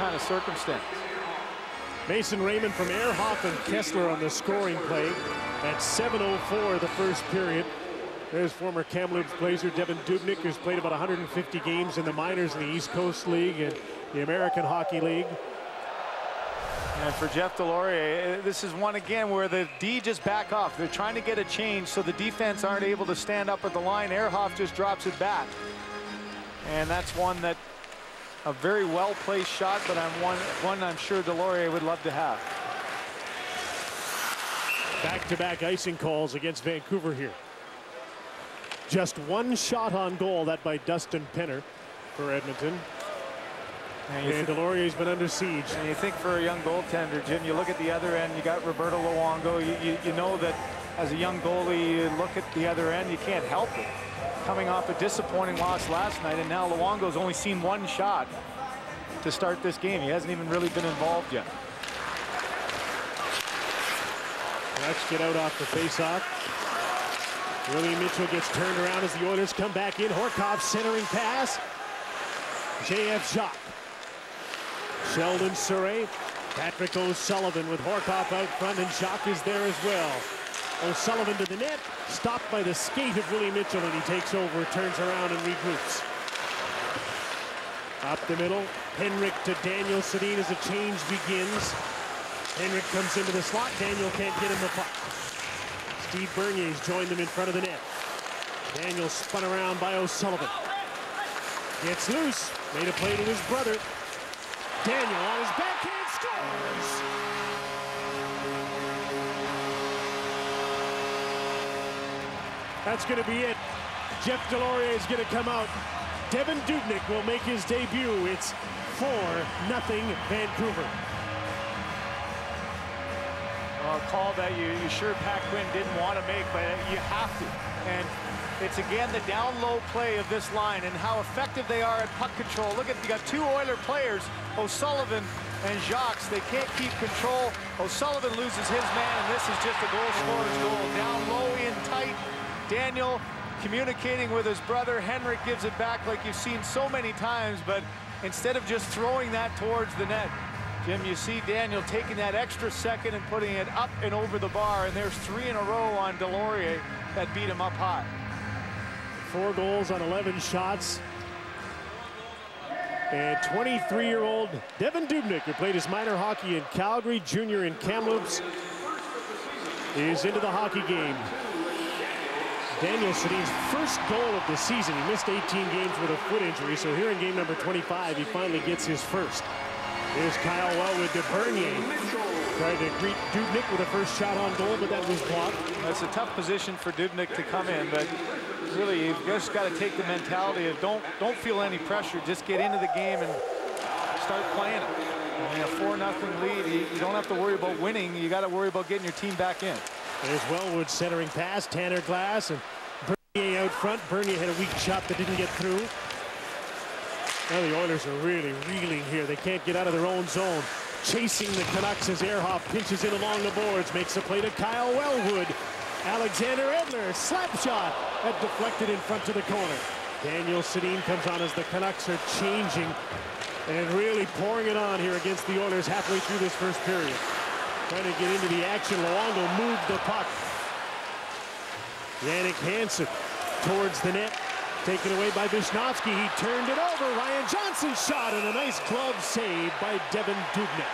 kind of circumstance. Mason Raymond from Ehrhoff and Kessler on the scoring play at 7:04 the first period. There's former Kamloops Blazer Devan Dubnyk, who's played about 150 games in the minors in the East Coast League and the American Hockey League. And for Jeff Deslauriers, this is one again where the D just back off. They're trying to get a change so the defense aren't able to stand up at the line. Ehrhoff just drops it back. And that's one that a very well-placed shot, but one I'm sure Deslauriers would love to have. Back-to-back icing calls against Vancouver here. Just one shot on goal, that by Dustin Penner for Edmonton. And Deslauriers's been under siege. And you think for a young goaltender, Jim, you look at the other end, you got Roberto Luongo. You know that as a young goalie, you look at the other end, you can't help it. Coming off a disappointing loss last night, and now Luongo's only seen one shot to start this game. He hasn't even really been involved yet. Let's get out off the face-off. Willie Mitchell gets turned around as the Oilers come back in. Horkoff centering pass. J.F. Jacques. Sheldon Surrey. Patrick O'Sullivan with Horkoff out front, and Jacques is there as well. O'Sullivan to the net, stopped by the skate of Willie Mitchell, and he takes over, turns around, and regroups. Up the middle, Henrik to Daniel Sedin as a change begins. Henrik comes into the slot. Daniel can't get him the puck. Steve Bernier's joined them in front of the net. Daniel spun around by O'Sullivan. Gets loose, made a play to his brother. Daniel on his backhand scores! That's going to be it. Jeff Deslauriers is going to come out. Devan Dubnyk will make his debut. It's 4-0 Vancouver. A call that you sure Pat Quinn didn't want to make, but you have to. And it's again the down low play of this line and how effective they are at puck control. Look at, you got two Oiler players, O'Sullivan and Jacques. They can't keep control. O'Sullivan loses his man, and this is just a goal scorer's goal. Down low, in tight. Daniel communicating with his brother. Henrik gives it back like you've seen so many times, but instead of just throwing that towards the net, Jim, you see Daniel taking that extra second and putting it up and over the bar, and there's 3 in a row on Deslauriers that beat him up high. 4 goals on 11 shots. And 23-year-old Devan Dubnyk, who played his minor hockey in Calgary, junior in Kamloops, is into the hockey game. Daniel Sedin's first goal of the season. He missed 18 games with a foot injury, so here in game number 25, he finally gets his first. Here's Kyle Wellwood to Bernier. Tried to greet Dubnyk with a first shot on goal, but that was blocked. That's a tough position for Dubnyk to come in, but really you've just got to take the mentality of don't feel any pressure. Just get into the game and start playing it. I mean, a 4-0 lead, you don't have to worry about winning. You got to worry about getting your team back in. There's Wellwood centering pass, Tanner Glass, and Bernier out front. Bernier had a weak shot that didn't get through. Now the Oilers are really reeling here. They can't get out of their own zone. Chasing the Canucks as Ehrhoff pinches in along the boards, makes a play to Kyle Wellwood. Alexander Edler, slap shot, that deflected in front to the corner. Daniel Sedin comes on as the Canucks are changing and really pouring it on here against the Oilers halfway through this first period. Trying to get into the action. Luongo moved the puck. Yannick Hansen towards the net. Taken away by Vishnowsky. He turned it over. Ryan Johnson shot, and a nice glove save by Devan Dubnyk.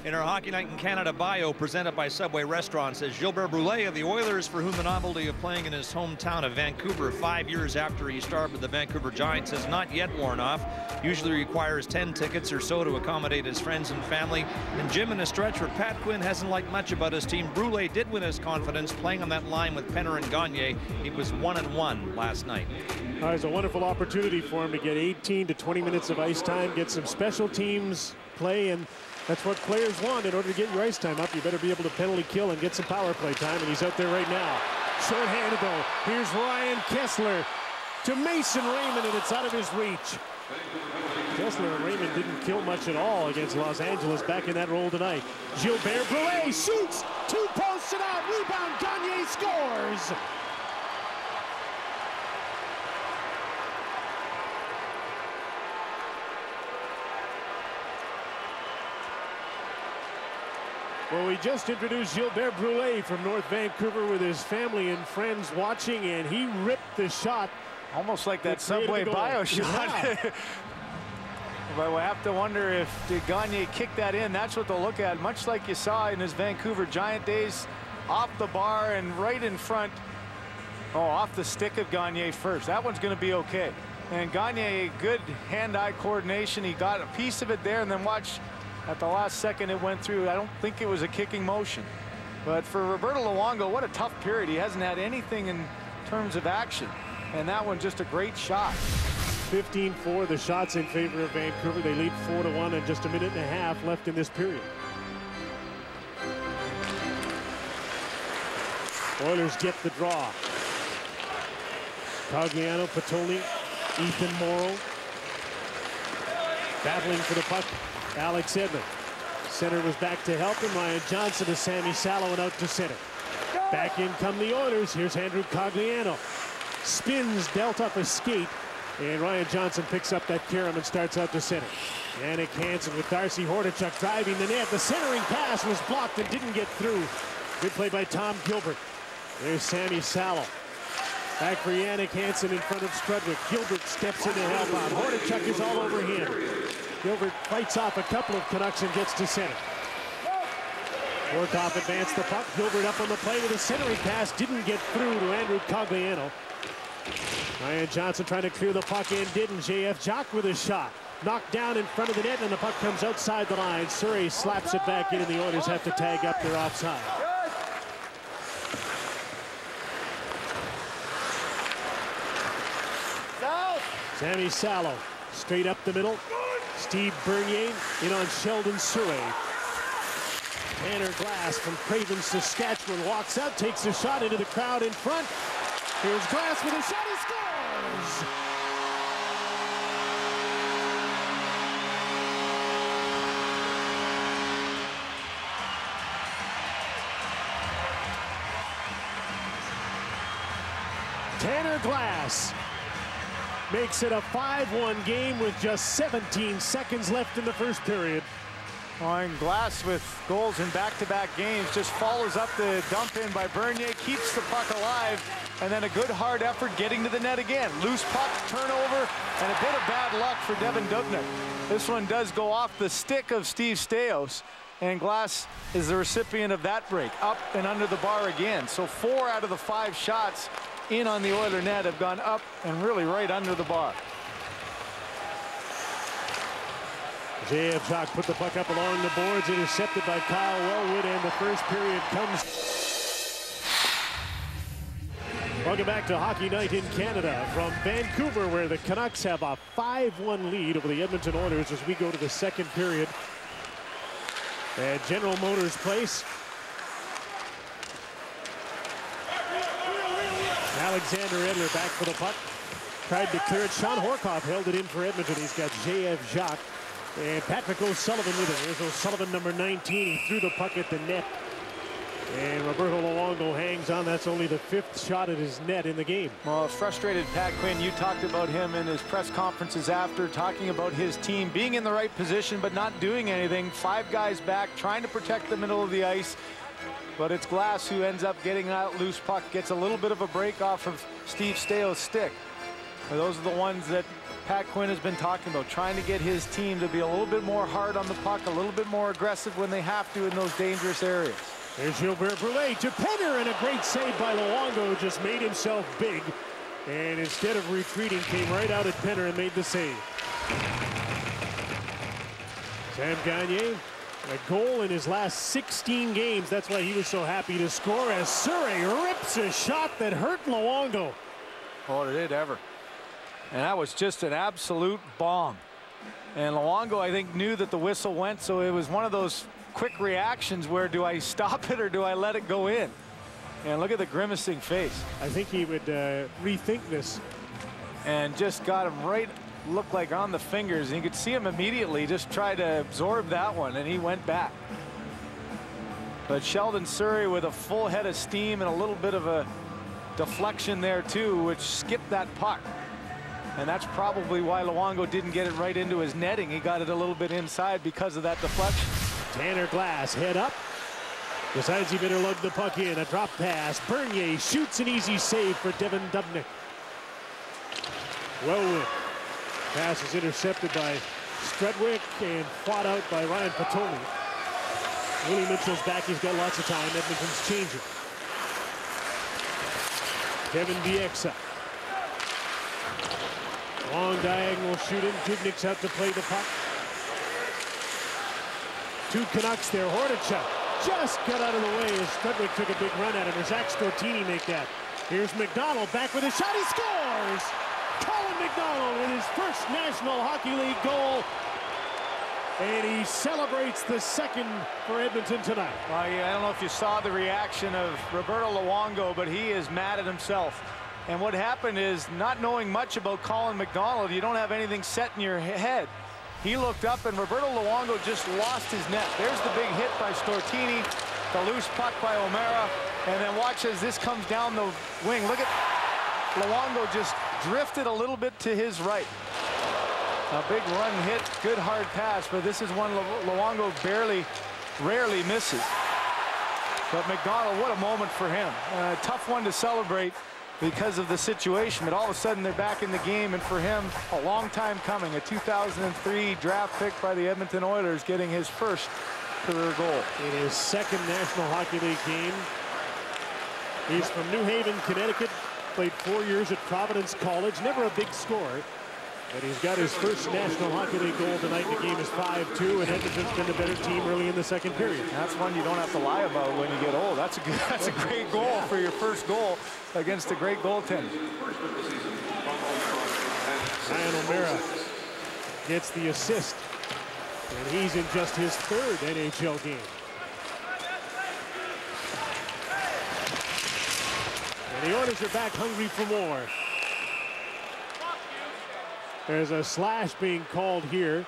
In our Hockey Night in Canada bio presented by Subway Restaurants is Gilbert Brulé of the Oilers, for whom the novelty of playing in his hometown of Vancouver 5 years after he starred with the Vancouver Giants has not yet worn off. Usually requires 10 tickets or so to accommodate his friends and family. And Jim, in a stretch where Pat Quinn hasn't liked much about his team, Brulé did win his confidence playing on that line with Penner and Gagne. He was 1-1 last night. It's a wonderful opportunity for him to get 18 to 20 minutes of ice time, get some special teams play, and that's what players want. In order to get your ice time up, you better be able to penalty kill and get some power play time, and he's out there right now. Short-handed though. Here's Ryan Kessler to Mason Raymond, and it's out of his reach. Kessler and Raymond didn't kill much at all against Los Angeles back in that role tonight. Gilbert Brulé shoots, 2 posts and out, rebound, Gagne scores. Well, we just introduced Gilbert Brulé from North Vancouver with his family and friends watching, and he ripped the shot. Almost like that Subway bio shot. Yeah. But we'll have to wonder if did Gagner kick that in. That's what they'll look at, much like you saw in his Vancouver Giant days, off the bar and right in front. Oh, off the stick of Gagner first. That one's going to be okay. And Gagner, good hand-eye coordination. He got a piece of it there, and then watch. At the last second it went through. I don't think it was a kicking motion. But for Roberto Luongo, what a tough period. He hasn't had anything in terms of action. And that one just a great shot. 15-4, the shots in favor of Vancouver. They lead 4-1 and just a minute and a half left in this period. Oilers get the draw. Cogliano, Patoli, Ethan Morrow. Battling for the puck. Alex Edmond. Center was back to help him. Ryan Johnson to Sammy Salo and out to center. Back in come the Oilers. Here's Andrew Cogliano. Spins, dealt up a skate. And Ryan Johnson picks up that carom and starts out to center. Jannik Hansen with Darcy Hordichuk driving the net. The centering pass was blocked and didn't get through. Good play by Tom Gilbert. There's Sammy Salo. Back for Jannik Hansen in front of Strudwick. Gilbert steps in to help out. Hordichuk is all over him. Gilbert fights off a couple of Canucks and gets to center. Horkoff advanced the puck. Gilbert up on the play with a centering pass. Didn't get through to Andrew Cogliano. Ryan Johnson trying to clear the puck in. Didn't. J.F. Jock with a shot. Knocked down in front of the net, and the puck comes outside the line. Surrey slaps it back in, and the Oilers have to tag up their offside. Sammy Salo straight up the middle. Steve Bernier in on Sheldon Surrey. Tanner Glass from Craven, Saskatchewan walks out, takes a shot into the crowd in front. Here's Glass with a shot, he scores! Tanner Glass makes it a 5-1 game with just 17 seconds left in the first period. And Glass with goals in back-to-back games just follows up the dump in by Bernier, keeps the puck alive, and then a good hard effort getting to the net again. Loose puck, turnover, and a bit of bad luck for Devan Dubnyk. This one does go off the stick of Steve Staios, and Glass is the recipient of that break, up and under the bar again. So 4 out of the 5 shots in on the Oiler net have gone up and really right under the bar. J.F. Jock put the puck up along the boards, intercepted by Kyle Wellwood, and the first period comes. Welcome back to Hockey Night in Canada from Vancouver, where the Canucks have a 5-1 lead over the Edmonton Oilers as we go to the second period at General Motors Place. Alexander Edler back for the puck. Tried to clear it. Sean Horkoff held it in for Edmonton. He's got J.F. Jock and Patrick O'Sullivan with him. There's O'Sullivan, number 19. He threw the puck at the net. And Roberto Luongo hangs on. That's only the 5th shot at his net in the game. Well, frustrated Pat Quinn. You talked about him in his press conferences after, talking about his team being in the right position but not doing anything. 5 guys back, trying to protect the middle of the ice. But it's Glass who ends up getting that loose puck, gets a little bit of a break off of Steve Staios' stick. But those are the ones that Pat Quinn has been talking about, trying to get his team to be a little bit more hard on the puck, a little bit more aggressive when they have to in those dangerous areas. There's Gilbert Brulé to Penner, and a great save by Luongo. Just made himself big, and instead of retreating, came right out at Penner and made the save. Sam Gagner, a goal in his last 16 games. That's why he was so happy to score, as Surrey rips a shot that hurt Luongo. Oh, did it ever. And that was just an absolute bomb. And Luongo, I think, knew that the whistle went, so it was one of those quick reactions where, do I stop it or do I let it go in? And look at the grimacing face. I think he would rethink this. And just got him right, looked like on the fingers. And you could see him immediately just try to absorb that one, and he went back. But Sheldon Surrey with a full head of steam and a little bit of a deflection there too, which skipped that puck. And that's probably why Luongo didn't get it right into his netting. He got it a little bit inside because of that deflection. Tanner Glass head up, Decides he better lug the puck in. A drop pass. Bernier shoots an easy save for Devan Dubnyk. Well win. Pass is intercepted by Strudwick and fought out by Ryan Patoli. Willie Mitchell's back. He's got lots of time. Edmonton's changing. Kevin Bieksa. Long diagonal shooting. Dubnyk's out to play the puck. Two Canucks there. Hordichuk just got out of the way as Strudwick took a big run at him. Or Zach Stortini make that. Here's McDonald back with a shot. He scores! Colin McDonald with his first National Hockey League goal. And he celebrates the second for Edmonton tonight. Well, yeah, I don't know if you saw the reaction of Roberto Luongo, but he is mad at himself. And what happened is, not knowing much about Colin McDonald, you don't have anything set in your head. He looked up and Roberto Luongo just lost his net. There's the big hit by Stortini, the loose puck by O'Mara, and then watch as this comes down the wing. Look at Luongo just drifted a little bit to his right. A big run hit, good hard pass, but this is one Luongo rarely misses. But McDonald, what a moment for him. A tough one to celebrate because of the situation, but all of a sudden they're back in the game, and for him, a long time coming. A 2003 draft pick by the Edmonton Oilers, getting his first career goal. In his second National Hockey League game. He's from New Haven, Connecticut. Played 4 years at Providence College. Never a big scorer. But he's got his first National Hockey League goal tonight. The game is 5-2, and Edmonton's been the better team early in the second period. That's one you don't have to lie about when you get old. That's a great goal for your first goal against a great goaltender. Ryan O'Mara gets the assist, and he's in just his third NHL game. And the Oilers are back hungry for more. There's a slash being called here.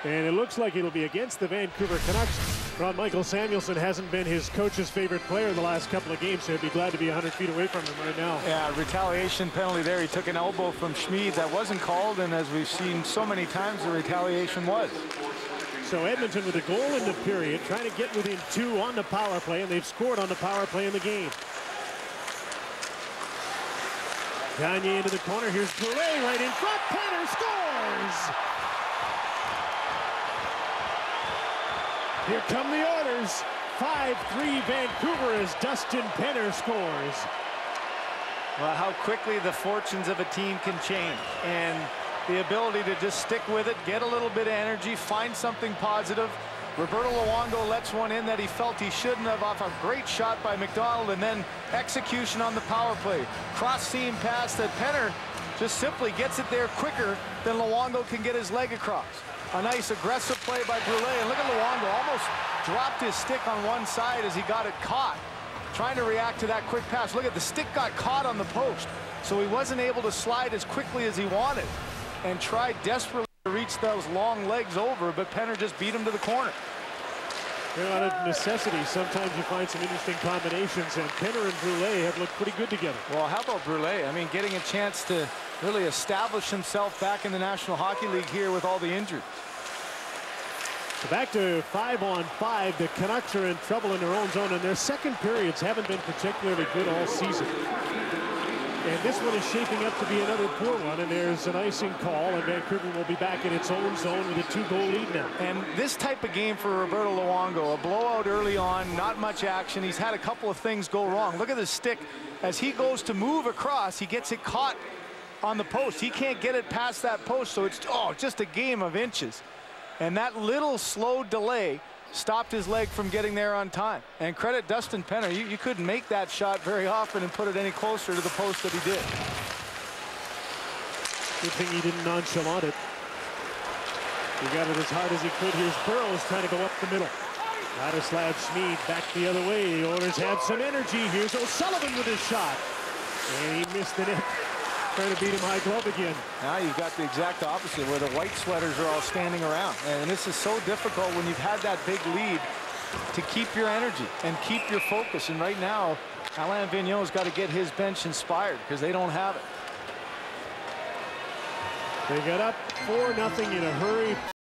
And it looks like it'll be against the Vancouver Canucks. Ron Michael Samuelson hasn't been his coach's favorite player in the last couple of games, so he'd be glad to be 100 feet away from him right now. Yeah, retaliation penalty there. He took an elbow from Schmid that wasn't called, and as we've seen so many times, the retaliation was. So Edmonton with a goal in the period, trying to get within 2 on the power play, and they've scored on the power play in the game. Gagne into the corner. Here's Brule right in front. Penner scores! Here come the Oilers. 5-3 Vancouver as Dustin Penner scores. Well, how quickly the fortunes of a team can change. And the ability to just stick with it, get a little bit of energy, find something positive. Roberto Luongo lets one in that he felt he shouldn't have off a great shot by McDonald, and then execution on the power play. Cross-seam pass that Penner just simply gets it there quicker than Luongo can get his leg across. A nice aggressive play by Brule, and look at Luongo, almost dropped his stick on one side as he got it caught, trying to react to that quick pass. Look at the stick got caught on the post, so he wasn't able to slide as quickly as he wanted, and tried desperately to reach those long legs over, but Penner just beat him to the corner. Out of necessity, sometimes you find some interesting combinations, and Penner and Brule have looked pretty good together. Well, how about Brule? I mean, getting a chance to really establish himself back in the National Hockey League here with all the injuries. So back to 5-on-5. The Canucks are in trouble in their own zone, and their second periods haven't been particularly good all season. And this one is shaping up to be another poor one, and there's an icing call, and Vancouver will be back in its own zone with a 2-goal lead now. And this type of game for Roberto Luongo, a blowout early on, not much action. He's had a couple of things go wrong. Look at the stick. As he goes to move across, he gets it caught on the post. He can't get it past that post, so it's just a game of inches. And that little slow delay stopped his leg from getting there on time. And credit Dustin Penner. You couldn't make that shot very often and put it any closer to the post that he did. Good thing he didn't nonchalant it. He got it as hard as he could. Here's Burrows trying to go up the middle. Ladislav Schmid back the other way. The Oilers have some energy. Here's O'Sullivan with his shot. And he missed the net. Trying to beat him high glove again. Now you've got the exact opposite, where the white sweaters are all standing around. And this is so difficult when you've had that big lead to keep your energy and keep your focus. And right now, Alain Vigneault's got to get his bench inspired because they don't have it. They got up 4-0 in a hurry.